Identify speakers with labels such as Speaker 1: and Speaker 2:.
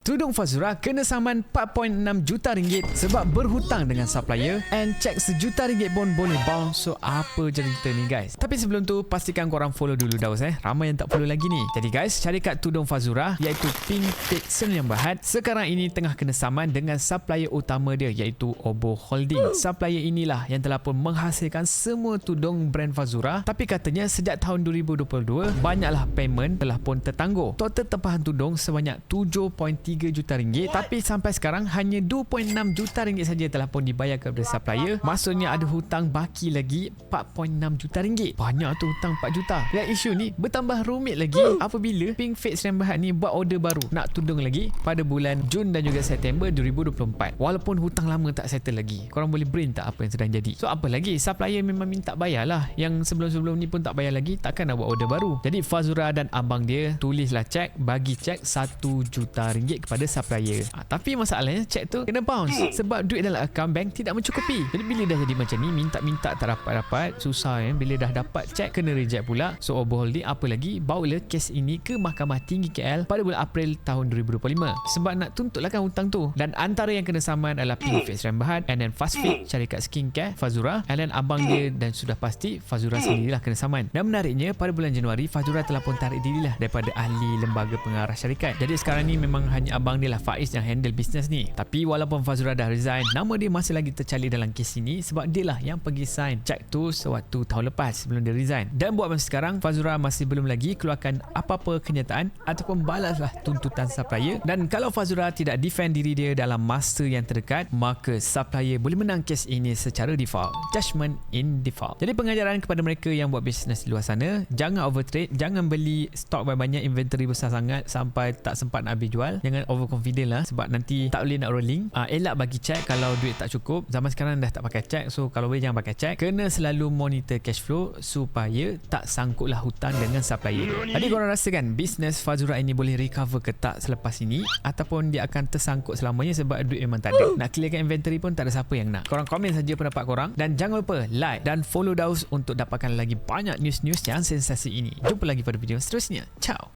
Speaker 1: Tudung Fazura kena saman 4.6 juta ringgit sebab berhutang dengan supplier and cek sejuta ringgit pun boleh bounce. So apa cerita ni guys? Tapi sebelum tu pastikan korang follow dulu Daus ramai yang tak follow lagi ni. Jadi guys, syarikat Tudung Fazura iaitu Pink Fit Sdn Bhd sekarang ini tengah kena saman dengan supplier utama dia iaitu Oboh Holding. Supplier inilah yang telah pun menghasilkan semua tudung brand Fazura, tapi katanya sejak tahun 2022 banyaklah payment telah pun tertangguh. Total tempahan tudung sebanyak 7.3 juta ringgit, tapi sampai sekarang hanya 2.6 juta ringgit saja telah pun dibayar kepada supplier. Maksudnya ada hutang baki lagi 4.6 juta ringgit. Banyak tu hutang 4 juta. Dan isu ni bertambah rumit lagi apabila Pink Fit Sdn Bhd ni buat order baru nak tudung lagi pada bulan Jun dan juga September 2024. Walaupun hutang lama tak settle lagi. Korang boleh brain tak apa yang sedang jadi? So apa lagi? Supplier memang minta bayar lah. Yang sebelum-sebelum ni pun tak bayar lagi, takkan nak buat order baru. Jadi Fazura dan abang dia tulislah cek, bagi cek 1 juta ringgit kepada supplier. Tapi masalahnya cek tu kena bounce sebab duit dalam akaun bank tidak mencukupi. Jadi bila dah jadi macam ni, minta-minta tak dapat-dapat, susah bila dah dapat cek kena reject pula. So Oboh Holding apa lagi bawalah kes ini ke Mahkamah Tinggi KL pada bulan April tahun 2025 sebab nak tuntutlah kan hutang tu. Dan antara yang kena saman adalah Pink Fit Sdn Bhd and then Fast Fit syarikat skincare Fazura, and then abang dia, dan sudah pasti Fazura sendirilah kena saman. Dan menariknya pada bulan Januari Fazura telah pun tarik dirilah daripada ahli lembaga pengarah syarikat. Jadi sekarang ni memang hanya abang dia lah Faiz yang handle bisnes ni. Tapi walaupun Fazura dah resign, nama dia masih lagi tercali dalam kes ini sebab dia lah yang pergi sign cek tu sewaktu tahun lepas sebelum dia resign. Dan buat masa sekarang Fazura masih belum lagi keluarkan apa-apa kenyataan ataupun balaslah tuntutan supplier. Dan kalau Fazura tidak defend diri dia dalam masa yang terdekat, maka supplier boleh menang kes ini secara default. Judgment in default. Jadi pengajaran kepada mereka yang buat bisnes di luar sana, jangan overtrade, jangan beli stok banyak, inventory besar sangat sampai tak sempat nak habis jual. Jangan overconfident lah sebab nanti tak boleh nak rolling. Elak bagi cek kalau duit tak cukup. Zaman sekarang dah tak pakai cek, so kalau boleh jangan pakai cek. Kena selalu monitor cash flow supaya tak sangkutlah hutang dengan supplier. Jadi korang rasa kan bisnes Fazura ini boleh recover ke tak selepas ini, ataupun dia akan tersangkut selamanya sebab duit memang tak ada. Nak clearkan inventory pun tak ada siapa yang nak. Korang komen saja pendapat korang dan jangan lupa like dan follow Daus untuk dapatkan lagi banyak news-news yang sensasi ini. Jumpa lagi pada video seterusnya. Ciao.